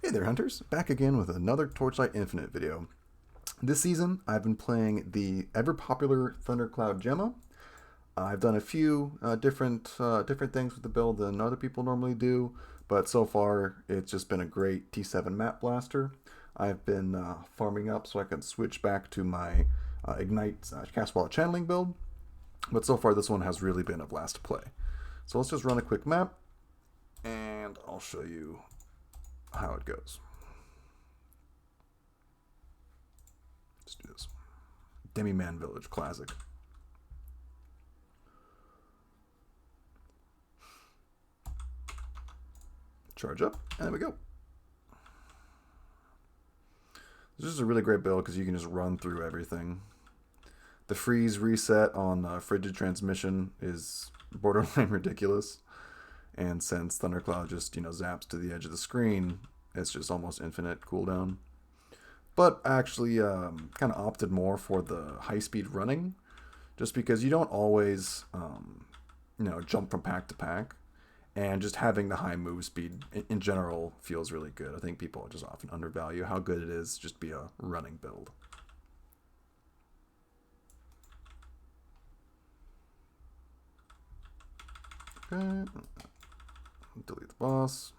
Hey there, Hunters! Back again with another Torchlight Infinite video. This season, I've been playing the ever-popular Thundercloud Gemma. I've done a few different things with the build than other people normally do, but so far it's just been a great T7 map blaster. I've been farming up so I can switch back to my Ignite cast wallet channeling build, but so far this one has really been a blast to play. So let's just run a quick map, and I'll show you how it goes. Let's do this. Demi-Man Village, classic. Charge up, and there we go. This is a really great build because you can just run through everything. The freeze reset on Frigid Transmission is borderline ridiculous. And since Thundercloud just, zaps to the edge of the screen, it's just almost infinite cooldown. But I actually kind of opted more for the high-speed running, just because you don't always, jump from pack to pack. And just having the high move speed in general feels really good. I think people just often undervalue how good it is just be a running build. Okay. Delete the boss.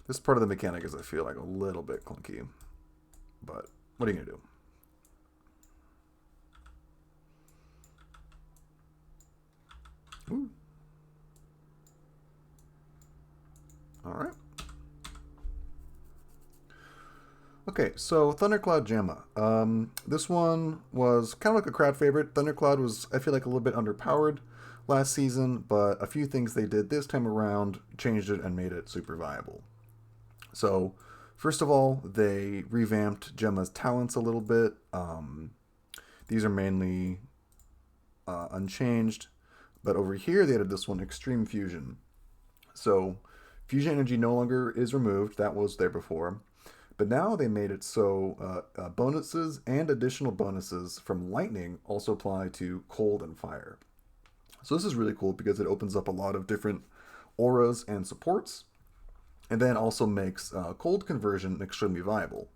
This part of the mechanic is, I feel like, a little bit clunky, but what are you gonna do? Ooh. All right. Okay, so Thundercloud Gemma. This one was kind of like a crowd favorite. Thundercloud was, I feel like, a little bit underpowered last season, but a few things they did this time around changed it and made it super viable. So, first of all, they revamped Gemma's talents a little bit. These are mainly unchanged, but over here they added this one, Extreme Fusion. So, Fusion Energy no longer is removed. That was there before. But now they made it so bonuses and additional bonuses from lightning also apply to cold and fire. So this is really cool because it opens up a lot of different auras and supports, and then also makes cold conversion extremely viable.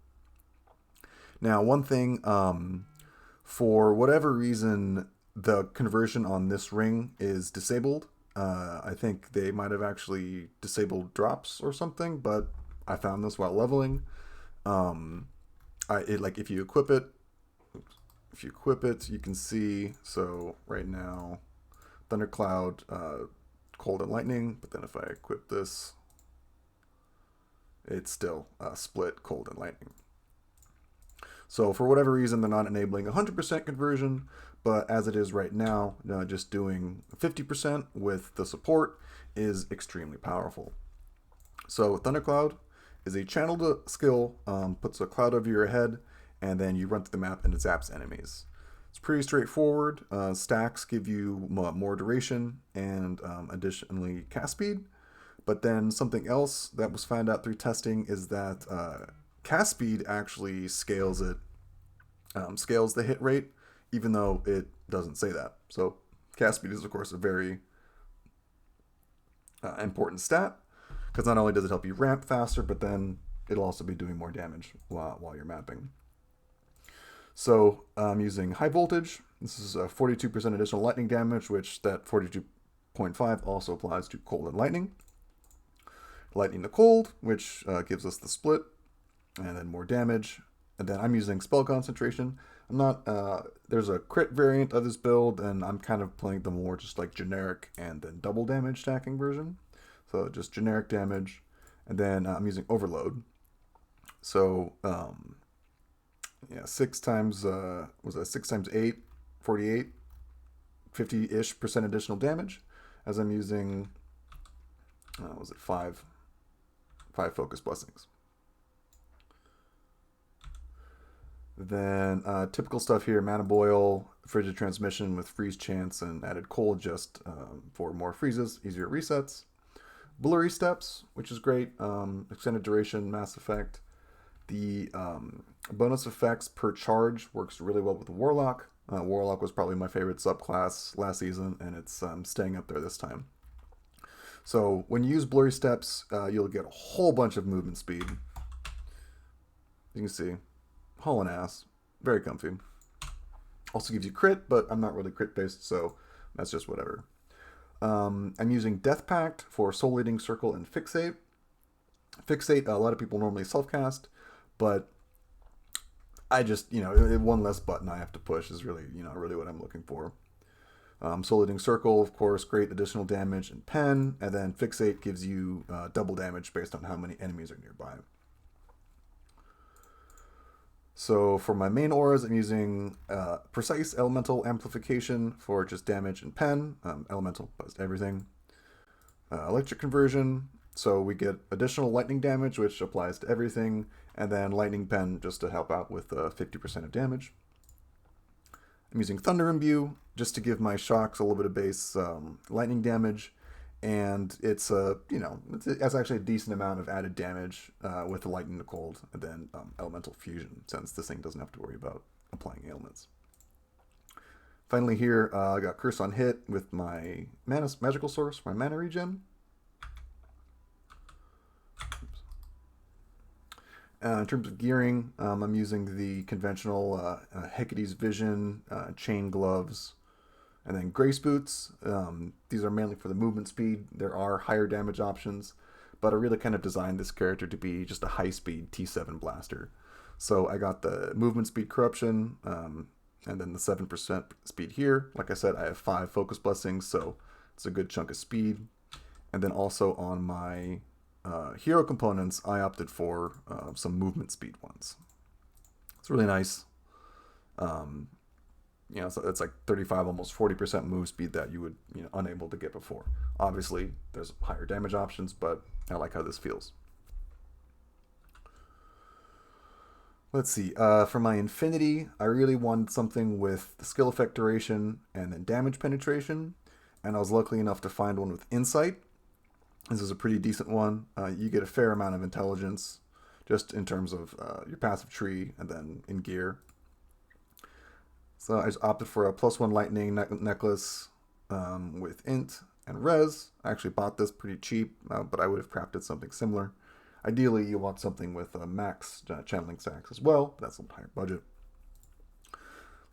Now, one thing, for whatever reason, the conversion on this ring is disabled. I think they might have actually disabled drops or something, but I found this while leveling. If you equip it, you can see, so right now, Thundercloud, Cold and Lightning, but then if I equip this, it's still split Cold and Lightning. So for whatever reason, they're not enabling 100% conversion, but as it is right now, just doing 50% with the support is extremely powerful. So Thundercloud is a channeled skill, puts a cloud over your head, and then you run through the map and it zaps enemies. It's pretty straightforward. Stacks give you more duration and additionally cast speed. But then something else that was found out through testing is that cast speed actually scales the hit rate, even though it doesn't say that. So cast speed is, of course, a very important stat, because not only does it help you ramp faster, but then it'll also be doing more damage while you're mapping. So I'm using high voltage. This is a 42% additional lightning damage, which that 42.5 also applies to cold and lightning. Lightning to cold, which gives us the split, and then more damage. And then I'm using spell concentration. I'm not, there's a crit variant of this build, and I'm kind of playing the more just like generic and then double damage stacking version. So just generic damage, and then I'm using overload. So 6 times 8, 48, 50-ish% additional damage, as I'm using 5 focus blessings. Then typical stuff here: mana boil, frigid transmission with freeze chance, and added cold just for more freezes, easier resets. Blurry steps, which is great. Extended duration, mass effect. The bonus effects per charge works really well with Warlock. Warlock was probably my favorite subclass last season, and it's staying up there this time. So when you use blurry steps, you'll get a whole bunch of movement speed. You can see, hauling ass, very comfy. Also gives you crit, but I'm not really crit based, so that's just whatever. I'm using Death Pact for Soul Leading Circle and Fixate. Fixate, a lot of people normally self-cast, but I just, one less button I have to push is really, really what I'm looking for. Soul Leading Circle, of course, great additional damage and pen, and then Fixate gives you double damage based on how many enemies are nearby. So for my main auras, I'm using Precise Elemental Amplification for just damage and pen. Elemental applies to everything. Electric Conversion, so we get additional lightning damage, which applies to everything, and then Lightning Pen just to help out with 50% of damage. I'm using Thunder Imbue just to give my shocks a little bit of base lightning damage, and it's it's actually a decent amount of added damage with the Lightning to Cold, and then Elemental Fusion, since this thing doesn't have to worry about applying ailments. Finally here, I got Curse on Hit with my Magical Source, my mana regen. In terms of gearing, I'm using the conventional Hecate's Vision, chain gloves, and then Grace Boots. These are mainly for the movement speed. There are higher damage options, but I really kind of designed this character to be just a high-speed T7 blaster. So I got the movement speed corruption, and then the 7% speed here. Like I said, I have 5 focus blessings, so it's a good chunk of speed. And then also on my hero components, I opted for some movement speed ones. It's really nice. So it's like 35, almost 40% move speed that you would unable to get before. Obviously, there's higher damage options, but I like how this feels. Let's see. For my Infinity, I really wanted something with the skill effect duration and then damage penetration, and I was lucky enough to find one with Insight. This is a pretty decent one. You get a fair amount of intelligence just in terms of your passive tree and then in gear. So I just opted for a +1 lightning necklace with int and res. I actually bought this pretty cheap, but I would have crafted something similar. Ideally, you want something with max channeling stacks as well. That's a little higher budget.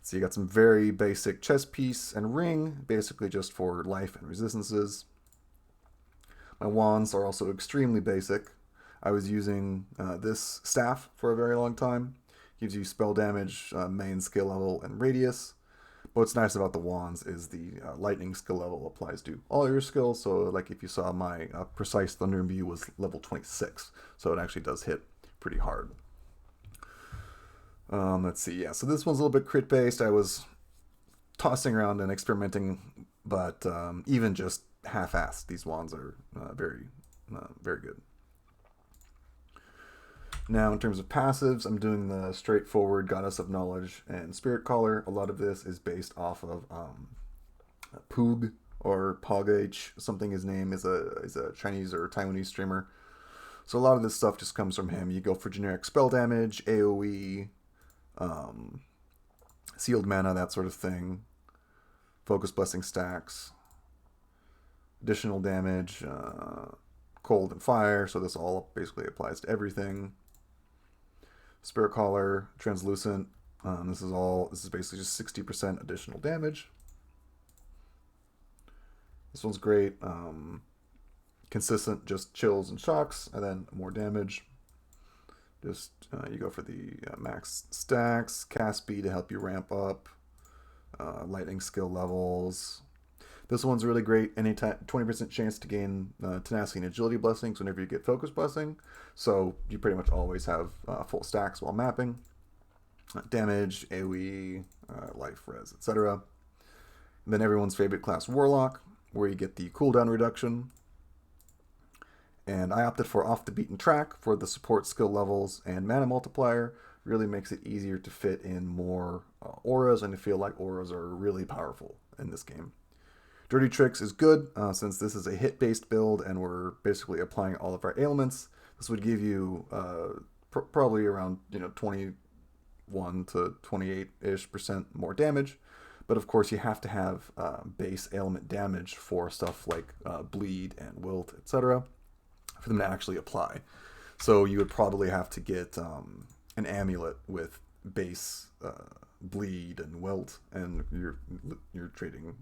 So you got some very basic chest piece and ring, basically just for life and resistances. My wands are also extremely basic. I was using this staff for a very long time. Gives you spell damage, main skill level, and radius. But what's nice about the wands is the lightning skill level applies to all your skills. So like if you saw my Precise Thunder Imbue was level 26. So it actually does hit pretty hard. Let's see. Yeah, so this one's a little bit crit based. I was tossing around and experimenting, but even just half-assed, these wands are very good. Now, in terms of passives, I'm doing the straightforward Goddess of Knowledge and Spirit Caller. A lot of this is based off of Poog or Pogh, something his name is a Chinese or Taiwanese streamer. So a lot of this stuff just comes from him. You go for generic spell damage, AoE, sealed mana, that sort of thing. Focus blessing stacks, additional damage, cold and fire. So this all basically applies to everything. Spirit Caller, translucent. This is basically just 60% additional damage. This one's great. Consistent, just chills and shocks, and then more damage. Just you go for the max stacks, cast speed to help you ramp up, lightning skill levels. This one's really great. Anytime 20% chance to gain tenacity and agility blessings whenever you get focus blessing. So you pretty much always have full stacks while mapping. Damage, AoE, life, res, etc. Then everyone's favorite class, Warlock, where you get the cooldown reduction. And I opted for Off the Beaten Track for the support skill levels and mana multiplier. Really makes it easier to fit in more auras, and I feel like auras are really powerful in this game. Dirty Tricks is good since this is a hit-based build and we're basically applying all of our ailments. This would give you probably around 21 to 28-ish% more damage, But of course, you have to have base ailment damage for stuff like bleed and wilt, etc., for them to actually apply. So you would probably have to get an amulet with base bleed and wilt, and you're trading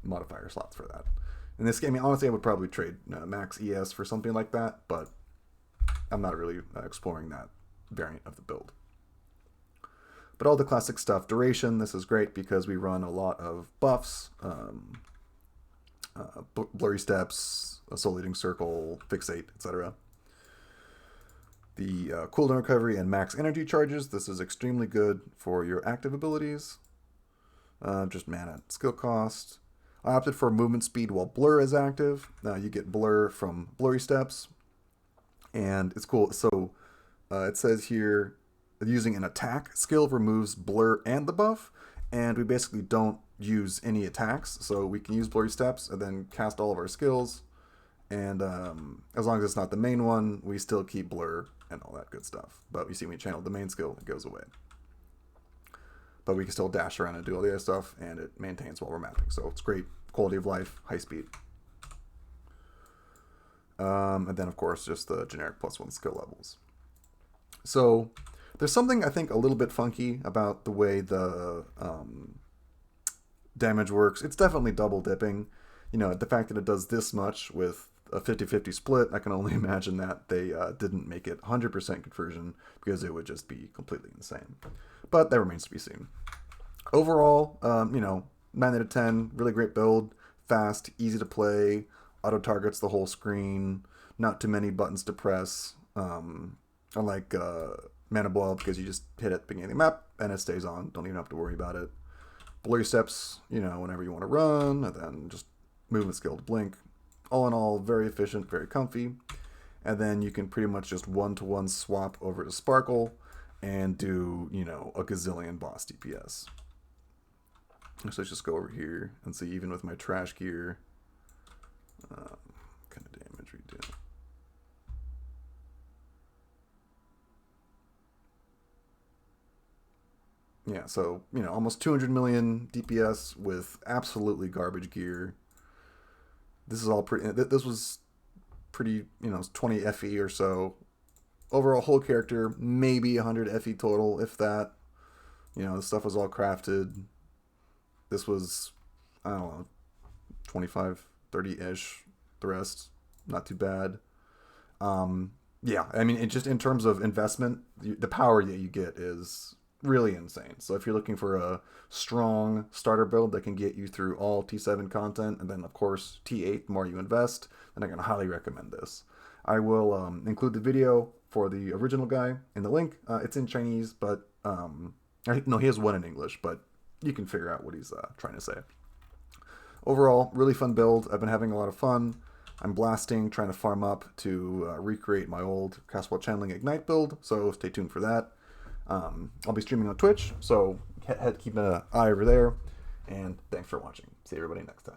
modifier slots for that. In this game, I mean, honestly, I would probably trade max ES for something like that, but I'm not really exploring that variant of the build. But all the classic stuff. Duration, this is great because we run a lot of buffs, blurry steps, isolating circle, fixate, etc. The cooldown recovery and max energy charges. This is extremely good for your active abilities. Just mana skill cost. I opted for movement speed while blur is active. You get blur from blurry steps. And it's cool. So it says here, using an attack skill removes blur and the buff. And we basically don't use any attacks. So we can use blurry steps and then cast all of our skills. And as long as it's not the main one, we still keep blur and all that good stuff. But you see, when we channel the main skill, it goes away. But we can still dash around and do all the other stuff, and it maintains while we're mapping. So it's great quality of life, high speed. And then, of course, just the generic +1 skill levels. So there's something, I think, a little bit funky about the way the damage works. It's definitely double dipping. You know, the fact that it does this much with a 50-50 split, I can only imagine that they didn't make it 100% conversion, because it would just be completely insane. But that remains to be seen. Overall, 9 out of 10, really great build, fast, easy to play, auto targets the whole screen, not too many buttons to press. Unlike Mana Boil, because you just hit it at the beginning of the map and it stays on. Don't even have to worry about it. Blurry steps, whenever you want to run, and then just movement skill to blink. All in all, very efficient, very comfy. And then you can pretty much just one-to-one swap over to Sparkle and do, a gazillion boss DPS. So let's just go over here and see, even with my trash gear, what kind of damage we do. Yeah, so, almost 200 million DPS with absolutely garbage gear. This is all pretty, this was pretty, 20 FE or so. Overall, whole character, maybe 100 FE total, if that. The stuff was all crafted. This was, I don't know, 25, 30-ish. The rest, not too bad. Yeah, I mean, just in terms of investment, the power that you get is really insane. So if you're looking for a strong starter build that can get you through all T7 content, and then of course T8, the more you invest, then I can highly recommend this. I will include the video for the original guy in the link. It's in Chinese, but no, he has one in English, but you can figure out what he's trying to say. Overall, really fun build. I've been having a lot of fun. I'm blasting, trying to farm up to recreate my old Castle Channeling Ignite build, so stay tuned for that. I'll be streaming on Twitch, so keep an eye over there, and thanks for watching. See everybody next time.